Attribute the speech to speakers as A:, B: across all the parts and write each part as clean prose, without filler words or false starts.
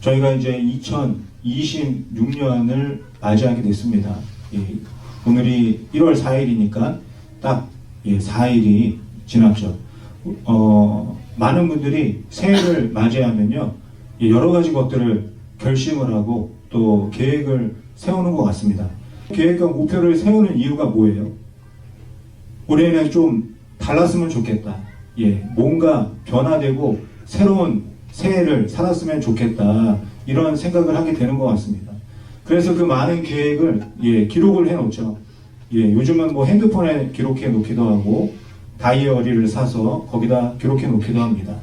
A: 저희가 이제 2026년을 맞이하게 됐습니다. 오늘이 1월 4일이니까 딱 4일이 지났죠. 많은 분들이 새해를 맞이하면요, 여러 가지 것들을 결심을 하고 또 계획을 세우는 것 같습니다. 계획과 목표를 세우는 이유가 뭐예요? 올해는 좀 달랐으면 좋겠다. 뭔가 변화되고 새로운 새해를 살았으면 좋겠다. 이런 생각을 하게 되는 것 같습니다. 그래서 그 많은 계획을 기록을 해놓죠. 요즘은 뭐 핸드폰에 기록해 놓기도 하고 다이어리를 사서 거기다 기록해 놓기도 합니다.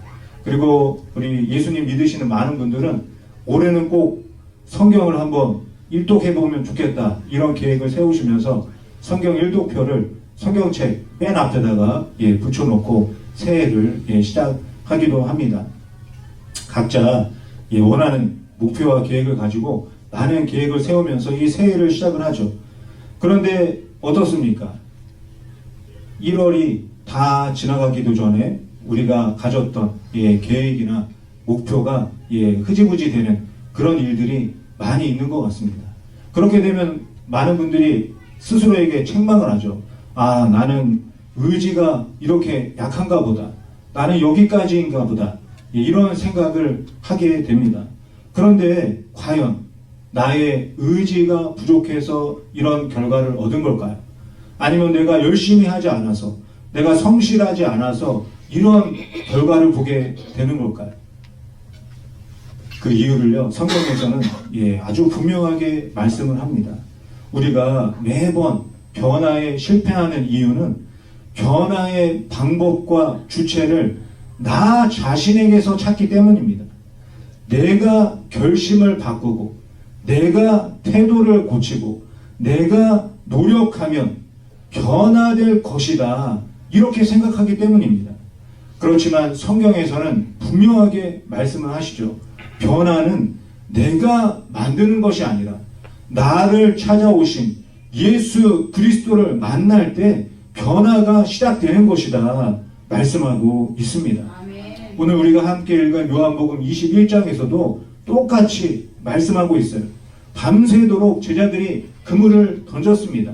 A: 그리고 우리 예수님 믿으시는 많은 분들은 올해는 꼭 성경을 한번 일독해보면 좋겠다, 이런 계획을 세우시면서 성경 일독표를 성경책 맨 앞에다가 붙여놓고 새해를 시작하기도 합니다. 각자 원하는 목표와 계획을 가지고 많은 계획을 세우면서 이 새해를 시작을 하죠. 그런데 어떻습니까? 1월이 다 지나가기도 전에 우리가 가졌던 계획이나 목표가 흐지부지 되는 그런 일들이 많이 있는 것 같습니다. 그렇게 되면 많은 분들이 스스로에게 책망을 하죠. 아, 나는 의지가 이렇게 약한가 보다. 나는 여기까지인가 보다. 이런 생각을 하게 됩니다. 그런데 과연 나의 의지가 부족해서 이런 결과를 얻은 걸까요? 아니면 내가 열심히 하지 않아서, 내가 성실하지 않아서 이런 결과를 보게 되는 걸까요? 그 이유를요, 성경에서는 아주 분명하게 말씀을 합니다. 우리가 매번 변화에 실패하는 이유는 변화의 방법과 주체를 나 자신에게서 찾기 때문입니다. 내가 결심을 바꾸고, 내가 태도를 고치고, 내가 노력하면 변화될 것이다, 이렇게 생각하기 때문입니다. 그렇지만 성경에서는 분명하게 말씀을 하시죠. 변화는 내가 만드는 것이 아니라 나를 찾아오신 예수 그리스도를 만날 때 변화가 시작되는 것이다 말씀하고 있습니다.
B: 아멘.
A: 오늘 우리가 함께 읽은 요한복음 21장에서도 똑같이 말씀하고 있어요. 밤새도록 제자들이 그물을 던졌습니다.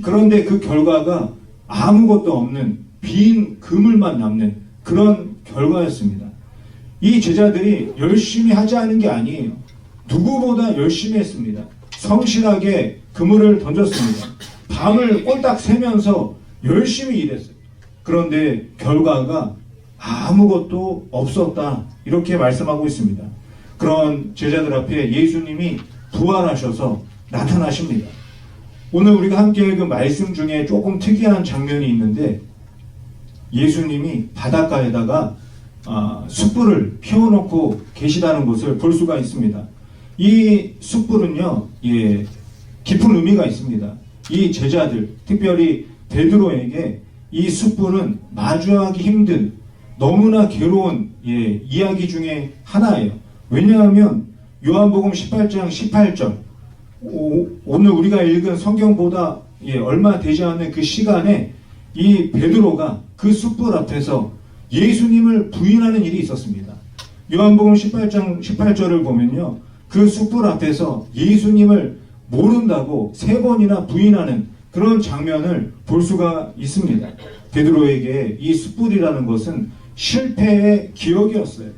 A: 그런데 그 결과가 아무것도 없는 빈 그물만 남는 그런 결과였습니다. 이 제자들이 열심히 하지 않은 게 아니에요. 누구보다 열심히 했습니다. 성실하게 그물을 던졌습니다. 밤을 꼴딱 새면서 열심히 일했어요. 그런데 결과가 아무것도 없었다, 이렇게 말씀하고 있습니다. 그런 제자들 앞에 예수님이 부활하셔서 나타나십니다. 오늘 우리가 함께 읽은 말씀 중에 조금 특이한 장면이 있는데, 예수님이 바닷가에다가 숯불을 피워놓고 계시다는 것을 볼 수가 있습니다. 이 숯불은요, 깊은 의미가 있습니다. 이 제자들, 특별히 베드로에게 이 숯불은 마주하기 힘든 너무나 괴로운 이야기 중에 하나예요. 왜냐하면 요한복음 18장 18절, 오늘 우리가 읽은 성경보다 얼마 되지 않는 그 시간에 이 베드로가 그 숯불 앞에서 예수님을 부인하는 일이 있었습니다. 요한복음 18장 18절을 보면요, 그 숯불 앞에서 예수님을 모른다고 3번이나 부인하는 그런 장면을 볼 수가 있습니다. 베드로에게 이 숯불이라는 것은 실패의 기억이었어요.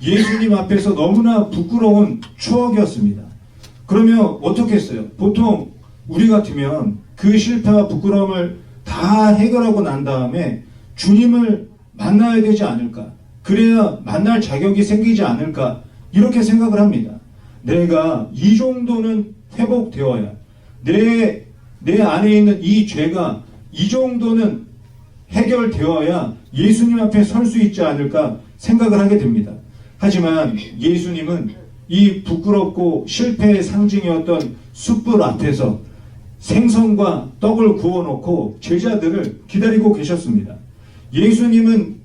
A: 예수님 앞에서 너무나 부끄러운 추억이었습니다. 그러면 어떻게 했어요? 보통 우리 같으면 그 실패와 부끄러움을 다 해결하고 난 다음에 주님을 만나야 되지 않을까? 그래야 만날 자격이 생기지 않을까? 이렇게 생각을 합니다. 내가 이 정도는 회복되어야, 내 안에 있는 이 죄가 이 정도는 해결되어야 예수님 앞에 설 수 있지 않을까 생각을 하게 됩니다. 하지만 예수님은 이 부끄럽고 실패의 상징이었던 숯불 앞에서 생선과 떡을 구워놓고 제자들을 기다리고 계셨습니다. 예수님은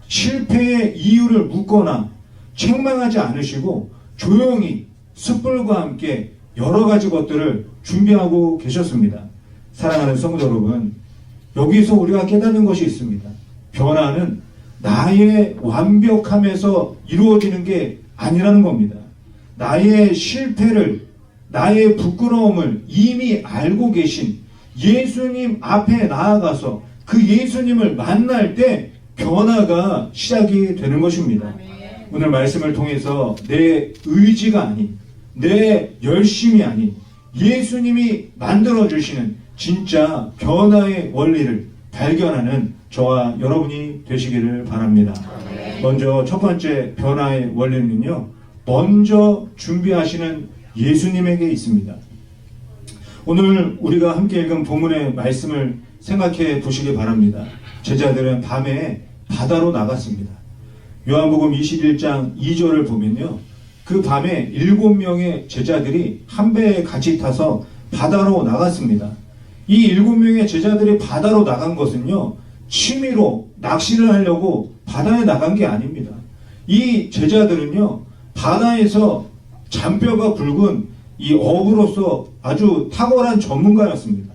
A: 실패의 이유를 묻거나 책망하지 않으시고 조용히 숯불과 함께 여러 가지 것들을 준비하고 계셨습니다. 사랑하는 성도 여러분, 여기서 우리가 깨닫는 것이 있습니다. 변화는 나의 완벽함에서 이루어지는 게 아니라는 겁니다. 나의 실패를, 나의 부끄러움을 이미 알고 계신 예수님 앞에 나아가서 그 예수님을 만날 때 변화가 시작이 되는 것입니다. 오늘 말씀을 통해서 내 의지가 아닌, 내 열심이 아닌 예수님이 만들어주시는 진짜 변화의 원리를 발견하는 저와 여러분이 되시기를 바랍니다. 먼저 첫 번째 변화의 원리는요, 먼저 준비하시는 예수님에게 있습니다. 오늘 우리가 함께 읽은 본문의 말씀을 생각해 보시기 바랍니다. 제자들은 밤에 바다로 나갔습니다. 요한복음 21장 2절을 보면요, 그 밤에 7명의 제자들이 한 배에 같이 타서 바다로 나갔습니다. 이 7명의 제자들이 바다로 나간 것은요, 취미로 낚시를 하려고 바다에 나간 게 아닙니다. 이 제자들은요, 바다에서 잔뼈가 굵은 이 어부로서 아주 탁월한 전문가였습니다.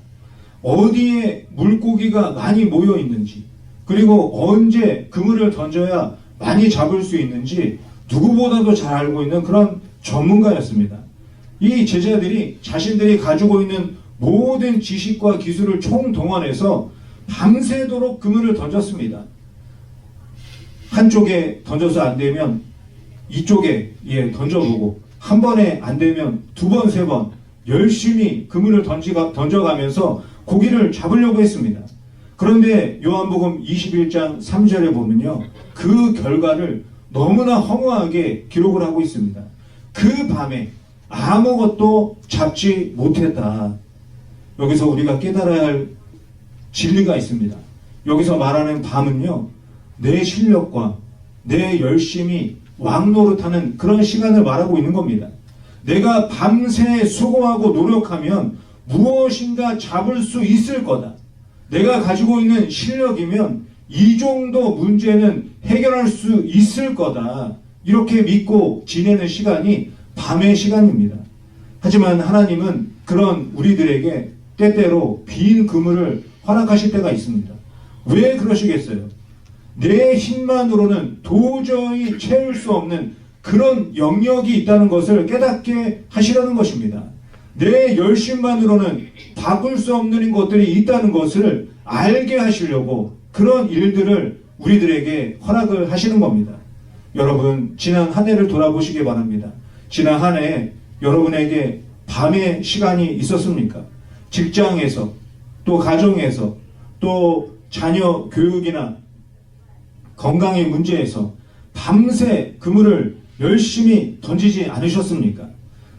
A: 어디에 물고기가 많이 모여 있는지, 그리고 언제 그물을 던져야 많이 잡을 수 있는지 누구보다도 잘 알고 있는 그런 전문가였습니다. 이 제자들이 자신들이 가지고 있는 모든 지식과 기술을 총동원해서 밤새도록 그물을 던졌습니다. 한쪽에 던져서 안 되면 이쪽에 던져보고, 한 번에 안 되면 두 번, 세 번 열심히 그물을 던져가면서 고기를 잡으려고 했습니다. 그런데 요한복음 21장 3절에 보면요, 그 결과를 너무나 허무하게 기록을 하고 있습니다. 그 밤에 아무것도 잡지 못했다. 여기서 우리가 깨달아야 할 진리가 있습니다. 여기서 말하는 밤은요, 내 실력과 내 열심이 왕노릇하는 그런 시간을 말하고 있는 겁니다. 내가 밤새 수고하고 노력하면 무엇인가 잡을 수 있을 거다. 내가 가지고 있는 실력이면 이 정도 문제는 해결할 수 있을 거다. 이렇게 믿고 지내는 시간이 밤의 시간입니다. 하지만 하나님은 그런 우리들에게 때때로 빈 그물을 허락하실 때가 있습니다. 왜 그러시겠어요? 내 힘만으로는 도저히 채울 수 없는 그런 영역이 있다는 것을 깨닫게 하시려는 것입니다. 내 열심만으로는 바꿀 수 없는 것들이 있다는 것을 알게 하시려고 그런 일들을 우리들에게 허락을 하시는 겁니다. 여러분, 지난 한 해를 돌아보시기 바랍니다. 지난 한 해 여러분에게 밤의 시간이 있었습니까? 직장에서, 또 가정에서, 또 자녀 교육이나 건강의 문제에서 밤새 그물을 열심히 던지지 않으셨습니까?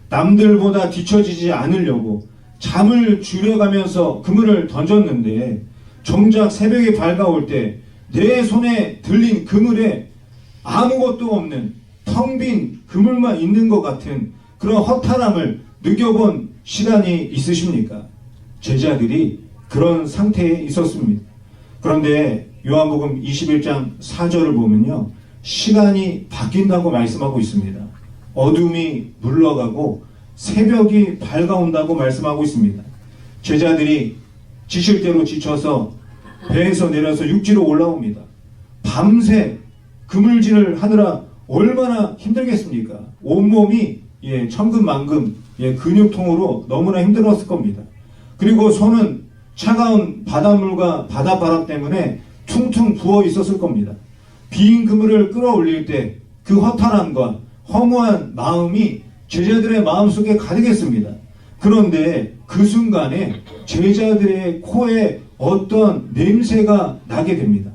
A: 남들보다 뒤처지지 않으려고 잠을 줄여가면서 그물을 던졌는데, 정작 새벽이 밝아올 때 내 손에 들린 그물에 아무것도 없는 텅 빈 그물만 있는 것 같은 그런 허탈함을 느껴본 시간이 있으십니까? 제자들이 그런 상태에 있었습니다. 그런데 요한복음 21장 4절을 보면요, 시간이 바뀐다고 말씀하고 있습니다. 어둠이 물러가고 새벽이 밝아온다고 말씀하고 있습니다. 제자들이 지칠 대로 지쳐서 배에서 내려서 육지로 올라옵니다. 밤새 그물질을 하느라 얼마나 힘들겠습니까? 온몸이 천근만근 근육통으로 너무나 힘들었을 겁니다. 그리고 손은 차가운 바닷물과 바닷바람 때문에 퉁퉁 부어 있었을 겁니다. 빈 그물을 끌어올릴 때 그 허탈함과 허무한 마음이 제자들의 마음속에 가득했습니다. 그런데 그 순간에 제자들의 코에 어떤 냄새가 나게 됩니다.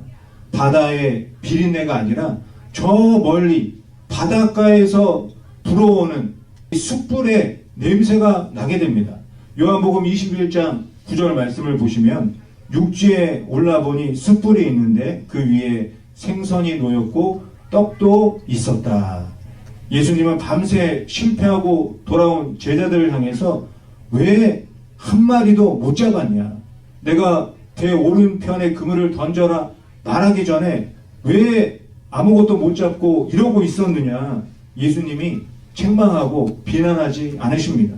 A: 바다의 비린내가 아니라 저 멀리 바닷가에서 불어오는 숯불의 냄새가 나게 됩니다. 요한복음 21장 9절 말씀을 보시면, 육지에 올라보니 숯불이 있는데 그 위에 생선이 놓였고 떡도 있었다. 예수님은 밤새 실패하고 돌아온 제자들을 향해서 왜 한 마리도 못 잡았냐? 내가 배 오른편에 그물을 던져라 말하기 전에 왜 아무것도 못 잡고 이러고 있었느냐? 예수님이 책망하고 비난하지 않으십니다.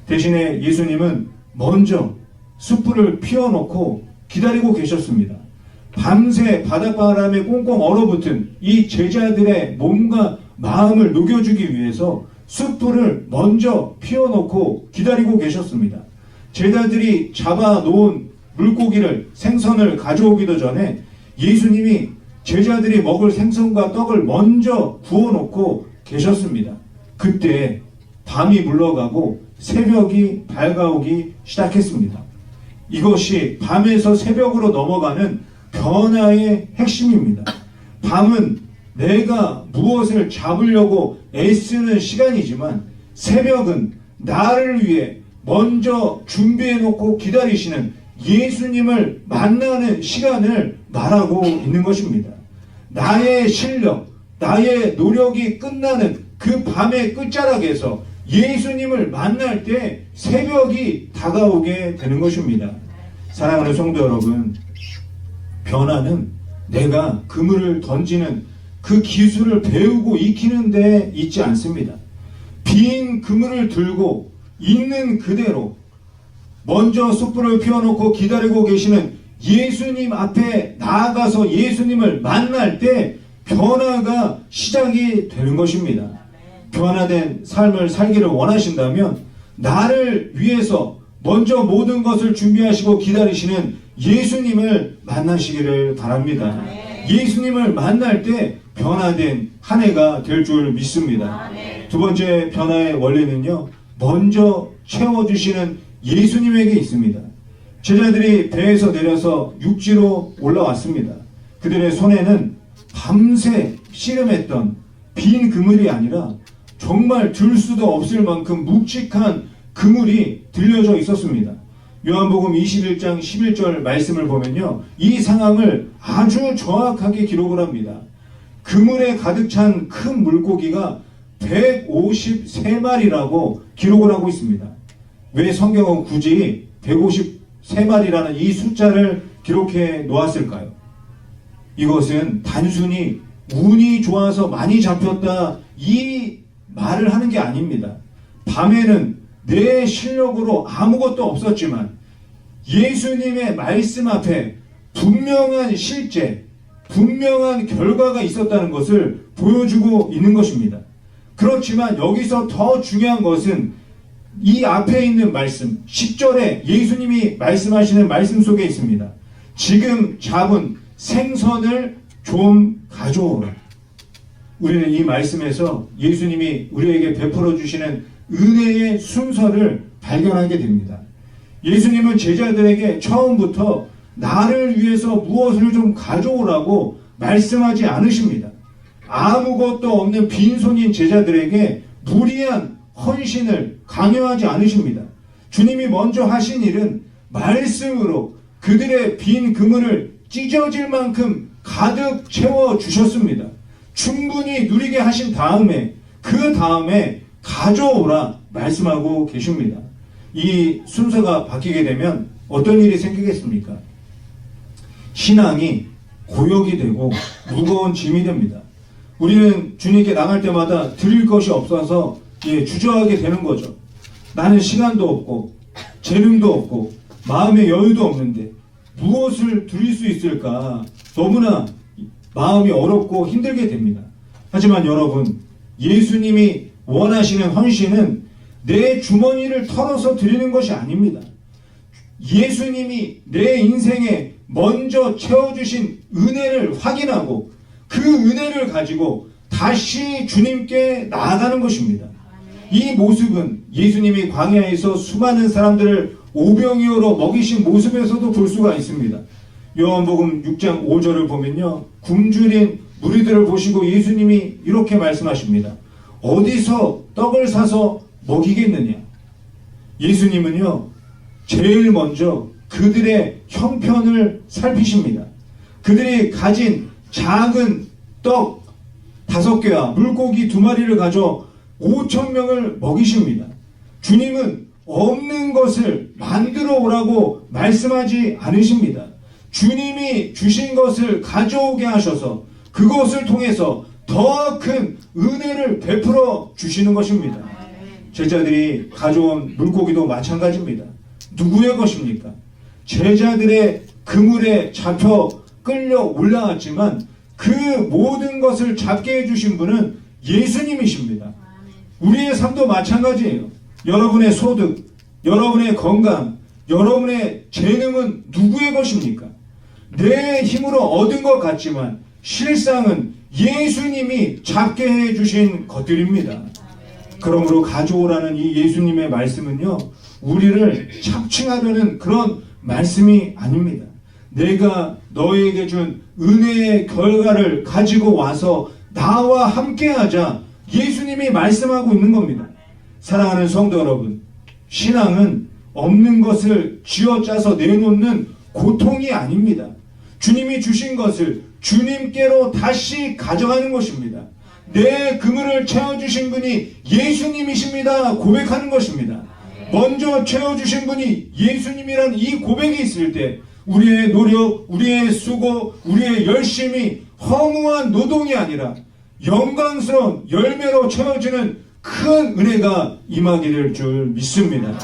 A: 대신에 예수님은 먼저 숯불을 피워놓고 기다리고 계셨습니다. 밤새 바닷바람에 꽁꽁 얼어붙은 이 제자들의 몸과 마음을 녹여주기 위해서 숯불을 먼저 피워놓고 기다리고 계셨습니다. 제자들이 잡아놓은 물고기를, 생선을 가져오기도 전에 예수님이 제자들이 먹을 생선과 떡을 먼저 구워놓고 계셨습니다. 그때 밤이 물러가고 새벽이 밝아오기 시작했습니다. 이것이 밤에서 새벽으로 넘어가는 변화의 핵심입니다. 밤은 내가 무엇을 잡으려고 애쓰는 시간이지만, 새벽은 나를 위해 먼저 준비해놓고 기다리시는 예수님을 만나는 시간을 말하고 있는 것입니다. 나의 실력, 나의 노력이 끝나는 그 밤의 끝자락에서 예수님을 만날 때 새벽이 다가오게 되는 것입니다. 사랑하는 성도 여러분, 변화는 내가 그물을 던지는 그 기술을 배우고 익히는 데 있지 않습니다. 빈 그물을 들고 있는 그대로 먼저 숯불을 피워놓고 기다리고 계시는 예수님 앞에 나아가서 예수님을 만날 때 변화가 시작이 되는 것입니다. 변화된 삶을 살기를 원하신다면 나를 위해서 먼저 모든 것을 준비하시고 기다리시는 예수님을 만나시기를 바랍니다. 예수님을 만날 때 변화된 한 해가 될 줄 믿습니다. 두 번째 변화의 원리는요, 먼저 채워주시는 예수님에게 있습니다. 제자들이 배에서 내려서 육지로 올라왔습니다. 그들의 손에는 밤새 씨름했던 빈 그물이 아니라 정말 들 수도 없을 만큼 묵직한 그물이 들려져 있었습니다. 요한복음 21장 11절 말씀을 보면요, 이 상황을 아주 정확하게 기록을 합니다. 그물에 가득 찬 큰 물고기가 153마리라고 기록을 하고 있습니다. 왜 성경은 굳이 153마리라는 이 숫자를 기록해 놓았을까요? 이것은 단순히 운이 좋아서 많이 잡혔다 이 말을 하는 게 아닙니다. 밤에는 내 실력으로 아무것도 없었지만 예수님의 말씀 앞에 분명한 실제, 분명한 결과가 있었다는 것을 보여주고 있는 것입니다. 그렇지만 여기서 더 중요한 것은 이 앞에 있는 말씀, 10절에 예수님이 말씀하시는 말씀 속에 있습니다. 지금 잡은 생선을 좀 가져오라. 우리는 이 말씀에서 예수님이 우리에게 베풀어 주시는 은혜의 순서를 발견하게 됩니다. 예수님은 제자들에게 처음부터 나를 위해서 무엇을 좀 가져오라고 말씀하지 않으십니다. 아무것도 없는 빈손인 제자들에게 무리한 헌신을 강요하지 않으십니다. 주님이 먼저 하신 일은 말씀으로 그들의 빈 그물을 찢어질 만큼 가득 채워주셨습니다. 충분히 누리게 하신 다음에 그 다음에 가져오라 말씀하고 계십니다. 이 순서가 바뀌게 되면 어떤 일이 생기겠습니까? 신앙이 고역이 되고 무거운 짐이 됩니다. 우리는 주님께 나갈 때마다 드릴 것이 없어서 주저하게 되는 거죠. 나는 시간도 없고 재능도 없고 마음의 여유도 없는데 무엇을 드릴 수 있을까? 너무나 마음이 어렵고 힘들게 됩니다. 하지만 여러분, 예수님이 원하시는 헌신은 내 주머니를 털어서 드리는 것이 아닙니다. 예수님이 내 인생에 먼저 채워주신 은혜를 확인하고 그 은혜를 가지고 다시 주님께 나아가는 것입니다. 이 모습은 예수님이 광야에서 수많은 사람들을 오병이어로 먹이신 모습에서도 볼 수가 있습니다. 요한복음 6장 5절을 보면요, 굶주린 무리들을 보시고 예수님이 이렇게 말씀하십니다. 어디서 떡을 사서 먹이겠느냐? 예수님은요, 제일 먼저 그들의 형편을 살피십니다. 그들이 가진 작은 떡 5개와 물고기 2마리를 가져 5,000명을 먹이십니다. 주님은 없는 것을 만들어 오라고 말씀하지 않으십니다. 주님이 주신 것을 가져오게 하셔서 그것을 통해서 더 큰 은혜를 베풀어 주시는 것입니다. 제자들이 가져온 물고기도 마찬가지입니다. 누구의 것입니까? 제자들의 그물에 잡혀 끌려 올라왔지만 그 모든 것을 잡게 해주신 분은 예수님이십니다. 우리의 삶도 마찬가지예요. 여러분의 소득, 여러분의 건강, 여러분의 재능은 누구의 것입니까? 내 힘으로 얻은 것 같지만 실상은 예수님이 잡게 해주신 것들입니다. 그러므로 가져오라는 이 예수님의 말씀은요, 우리를 착취하려는 그런 말씀이 아닙니다. 내가 너에게 준 은혜의 결과를 가지고 와서 나와 함께하자, 예수님이 말씀하고 있는 겁니다. 사랑하는 성도 여러분, 신앙은 없는 것을 쥐어짜서 내놓는 고통이 아닙니다. 주님이 주신 것을 주님께로 다시 가져가는 것입니다. 내 그물을 채워주신 분이 예수님이십니다 고백하는 것입니다. 먼저 채워주신 분이 예수님이란 이 고백이 있을 때 우리의 노력, 우리의 수고, 우리의 열심이 허무한 노동이 아니라 영광스러운 열매로 채워지는 큰 은혜가 임하기를 줄 믿습니다.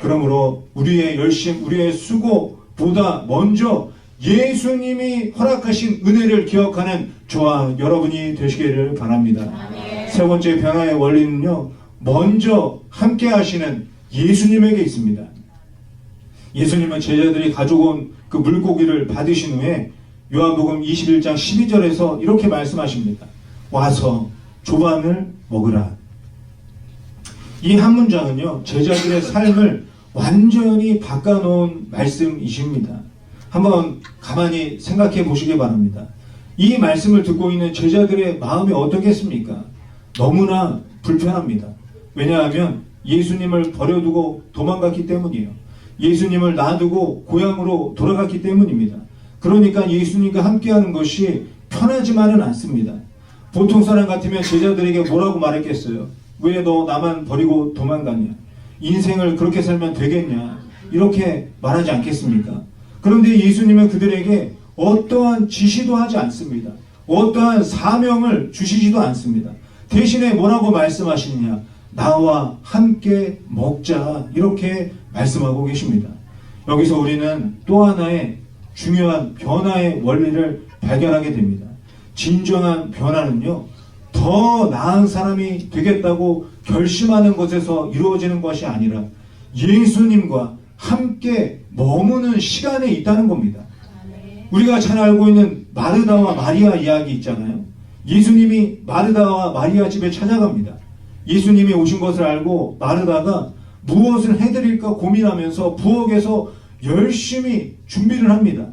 A: 그러므로 우리의 열심, 우리의 수고보다 먼저 예수님이 허락하신 은혜를 기억하는 저와 여러분이 되시기를 바랍니다. 세 번째 변화의 원리는요, 먼저 함께 하시는 예수님에게 있습니다. 예수님은 제자들이 가져온 그 물고기를 받으신 후에 요한복음 21장 12절에서 이렇게 말씀하십니다. 와서 조반을 먹으라. 이 한 문장은요, 제자들의 삶을 완전히 바꿔놓은 말씀이십니다. 한번 가만히 생각해 보시기 바랍니다. 이 말씀을 듣고 있는 제자들의 마음이 어떻겠습니까? 너무나 불편합니다. 왜냐하면 예수님을 버려두고 도망갔기 때문이에요. 예수님을 놔두고 고향으로 돌아갔기 때문입니다. 그러니까 예수님과 함께하는 것이 편하지만은 않습니다. 보통 사람 같으면 제자들에게 뭐라고 말했겠어요? 왜 너 나만 버리고 도망갔냐? 인생을 그렇게 살면 되겠냐? 이렇게 말하지 않겠습니까? 그런데 예수님은 그들에게 어떠한 지시도 하지 않습니다. 어떠한 사명을 주시지도 않습니다. 대신에 뭐라고 말씀하시느냐? 나와 함께 먹자, 이렇게 말씀하고 계십니다. 여기서 우리는 또 하나의 중요한 변화의 원리를 발견하게 됩니다. 진정한 변화는요, 더 나은 사람이 되겠다고 결심하는 것에서 이루어지는 것이 아니라 예수님과 함께 머무는 시간에 있다는 겁니다. 우리가 잘 알고 있는 마르다와 마리아 이야기 있잖아요. 예수님이 마르다와 마리아 집에 찾아갑니다. 예수님이 오신 것을 알고 마르다가 무엇을 해드릴까 고민하면서 부엌에서 열심히 준비를 합니다.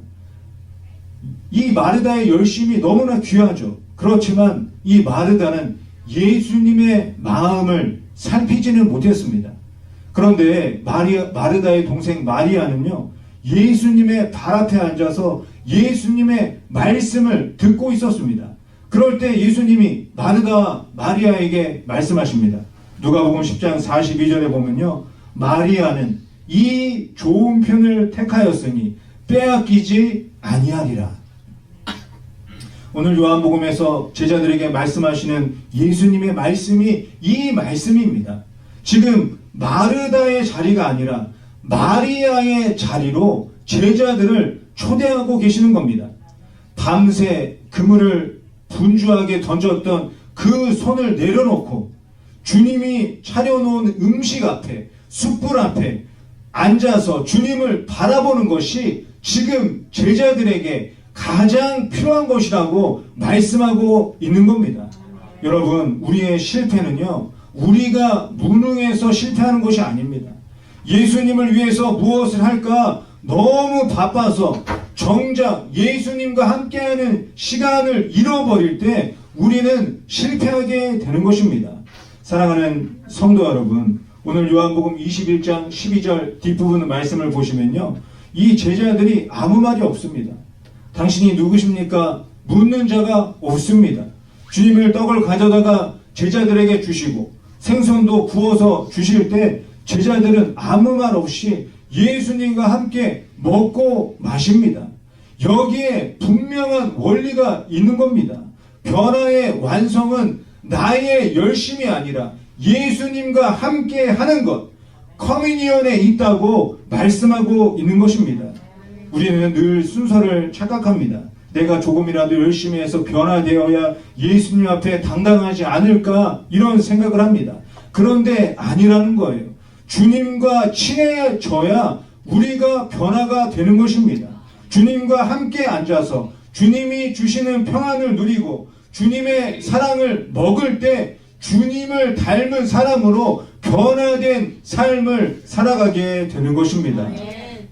A: 이 마르다의 열심이 너무나 귀하죠. 그렇지만 이 마르다는 예수님의 마음을 살피지는 못했습니다. 그런데 마르다의 동생 마리아는요, 예수님의 발 앞에 앉아서 예수님의 말씀을 듣고 있었습니다. 그럴 때 예수님이 마르다와 마리아에게 말씀하십니다. 누가복음 10장 42절에 보면요, 마리아는 이 좋은 편을 택하였으니 빼앗기지 아니하리라. 오늘 요한복음에서 제자들에게 말씀하시는 예수님의 말씀이 이 말씀입니다. 지금 마르다의 자리가 아니라 마리아의 자리로 제자들을 초대하고 계시는 겁니다. 밤새 그물을 분주하게 던졌던 그 손을 내려놓고 주님이 차려놓은 음식 앞에, 숯불 앞에 앉아서 주님을 바라보는 것이 지금 제자들에게 가장 필요한 것이라고 말씀하고 있는 겁니다. 여러분, 우리의 실패는요, 우리가 무능해서 실패하는 것이 아닙니다. 예수님을 위해서 무엇을 할까 너무 바빠서 정작 예수님과 함께하는 시간을 잃어버릴 때 우리는 실패하게 되는 것입니다. 사랑하는 성도 여러분, 오늘 요한복음 21장 12절 뒷부분 말씀을 보시면요, 이 제자들이 아무 말이 없습니다. 당신이 누구십니까? 묻는 자가 없습니다. 주님을 떡을 가져다가 제자들에게 주시고 생선도 구워서 주실 때 제자들은 아무 말 없이 예수님과 함께 먹고 마십니다. 여기에 분명한 원리가 있는 겁니다. 변화의 완성은 나의 열심이 아니라 예수님과 함께 하는 것, 커뮤니언에 있다고 말씀하고 있는 것입니다. 우리는 늘 순서를 착각합니다. 내가 조금이라도 열심히 해서 변화되어야 예수님 앞에 당당하지 않을까 이런 생각을 합니다. 그런데 아니라는 거예요. 주님과 친해져야 우리가 변화가 되는 것입니다. 주님과 함께 앉아서 주님이 주시는 평안을 누리고 주님의 사랑을 먹을 때 주님을 닮은 사람으로 변화된 삶을 살아가게 되는 것입니다.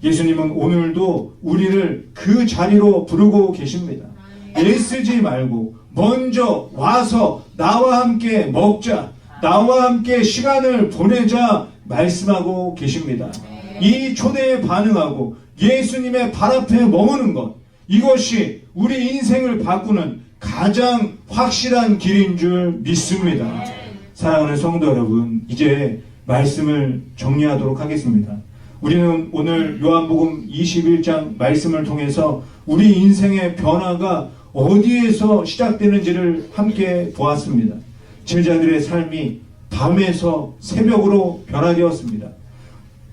A: 예수님은 오늘도 우리를 그 자리로 부르고 계십니다. 애쓰지 말고 먼저 와서 나와 함께 먹자, 나와 함께 시간을 보내자 말씀하고 계십니다. 이 초대에 반응하고 예수님의 발 앞에 머무는 것, 이것이 우리 인생을 바꾸는 가장 확실한 길인 줄 믿습니다. 사랑하는 성도 여러분, 이제 말씀을 정리하도록 하겠습니다. 우리는 오늘 요한복음 21장 말씀을 통해서 우리 인생의 변화가 어디에서 시작되는지를 함께 보았습니다. 제자들의 삶이 밤에서 새벽으로 변화되었습니다.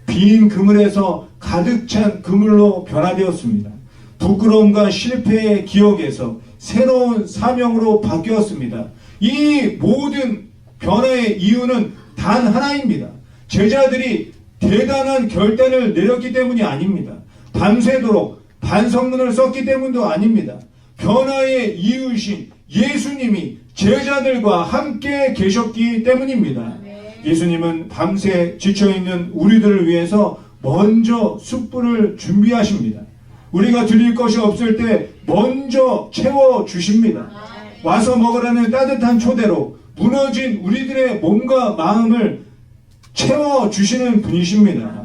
A: 빈 그물에서 가득 찬 그물로 변화되었습니다. 부끄러움과 실패의 기억에서 새로운 사명으로 바뀌었습니다. 이 모든 변화의 이유는 단 하나입니다. 제자들이 대단한 결단을 내렸기 때문이 아닙니다. 밤새도록 반성문을 썼기 때문도 아닙니다. 변화의 이유이신 예수님이 제자들과 함께 계셨기 때문입니다. 예수님은 밤새 지쳐있는 우리들을 위해서 먼저 숯불을 준비하십니다. 우리가 드릴 것이 없을 때 먼저 채워주십니다. 와서 먹으라는 따뜻한 초대로 무너진 우리들의 몸과 마음을 채워주시는 분이십니다.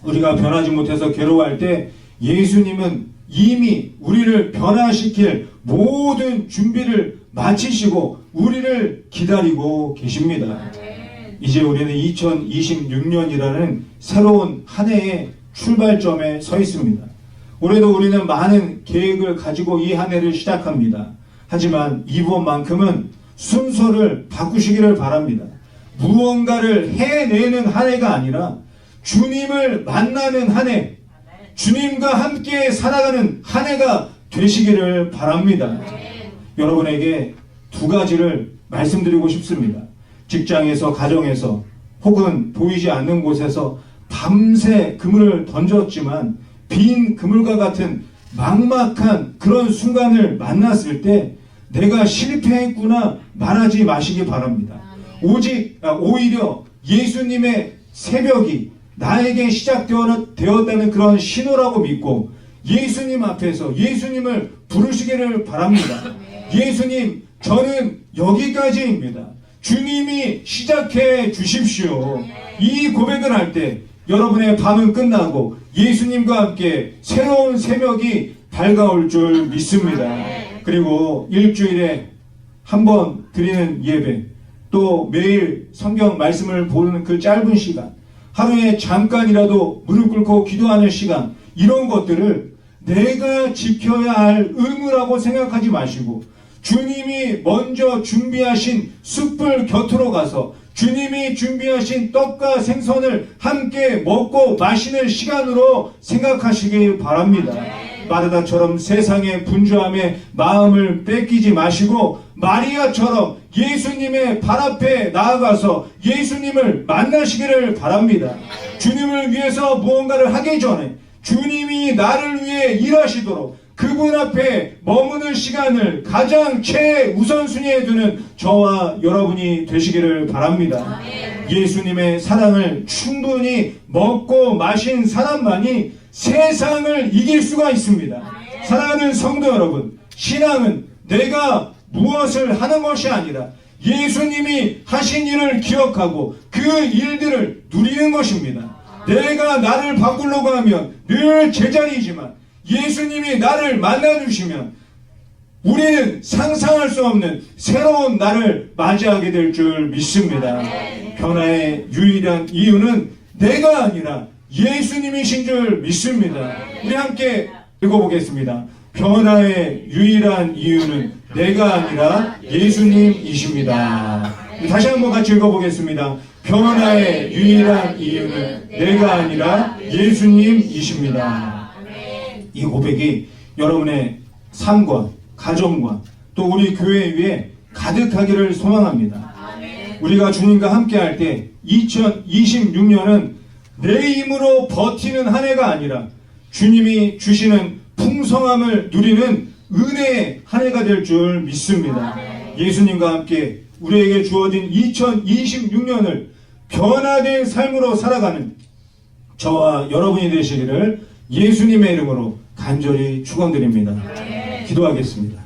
A: 우리가 변하지 못해서 괴로워할 때 예수님은 이미 우리를 변화시킬 모든 준비를 마치시고 우리를 기다리고 계십니다. 이제 우리는 2026년이라는 새로운 한 해의 출발점에 서 있습니다. 올해도 우리는 많은 계획을 가지고 이 한 해를 시작합니다. 하지만 이번만큼은 순서를 바꾸시기를 바랍니다. 무언가를 해내는 한 해가 아니라 주님을 만나는 한 해, 주님과 함께 살아가는 한 해가 되시기를 바랍니다. 여러분에게 두 가지를 말씀드리고 싶습니다. 직장에서, 가정에서, 혹은 보이지 않는 곳에서 밤새 그물을 던졌지만 빈 그물과 같은 막막한 그런 순간을 만났을 때 내가 실패했구나 말하지 마시기 바랍니다. 오히려 예수님의 새벽이 나에게 시작되었다는 그런 신호라고 믿고 예수님 앞에서 예수님을 부르시기를 바랍니다. 예수님, 저는 여기까지입니다. 주님이 시작해 주십시오. 이 고백을 할 때 여러분의 밤은 끝나고 예수님과 함께 새로운 새벽이 밝아올 줄 믿습니다. 그리고 일주일에 한 번 드리는 예배, 또 매일 성경 말씀을 보는 그 짧은 시간, 하루에 잠깐이라도 무릎 꿇고 기도하는 시간, 이런 것들을 내가 지켜야 할 의무라고 생각하지 마시고 주님이 먼저 준비하신 숯불 곁으로 가서 주님이 준비하신 떡과 생선을 함께 먹고 마시는 시간으로 생각하시길 바랍니다. 마르다처럼 세상의 분주함에 마음을 뺏기지 마시고 마리아처럼 예수님의 발 앞에 나아가서 예수님을 만나시기를 바랍니다. 주님을 위해서 무언가를 하기 전에 주님이 나를 위해 일하시도록 그분 앞에 머무는 시간을 가장 최우선순위에 두는 저와 여러분이 되시기를 바랍니다. 예수님의 사랑을 충분히 먹고 마신 사람만이 세상을 이길 수가 있습니다. 사랑하는 성도 여러분, 신앙은 내가 무엇을 하는 것이 아니라 예수님이 하신 일을 기억하고 그 일들을 누리는 것입니다. 내가 나를 바꾸려고 하면 늘 제자리이지만 예수님이 나를 만나주시면 우리는 상상할 수 없는 새로운 날을 맞이하게 될 줄 믿습니다. 변화의 유일한 이유는 내가 아니라 예수님이신 줄 믿습니다. 우리 함께 읽어보겠습니다. 변화의 유일한 이유는 내가 아니라 예수님이십니다. 다시 한번 같이 읽어보겠습니다. 변화의 유일한 이유는 내가 아니라 예수님이십니다. 이 고백이 여러분의 삶과 가정과 또 우리 교회 위에 가득하기를 소망합니다. 우리가 주님과 함께 할 때 2026년은 내 힘으로 버티는 한 해가 아니라 주님이 주시는 풍성함을 누리는 은혜의 한 해가 될 줄 믿습니다. 예수님과 함께 우리에게 주어진 2026년을 변화된 삶으로 살아가는 저와 여러분이 되시기를 예수님의 이름으로 간절히 축원드립니다. 기도하겠습니다.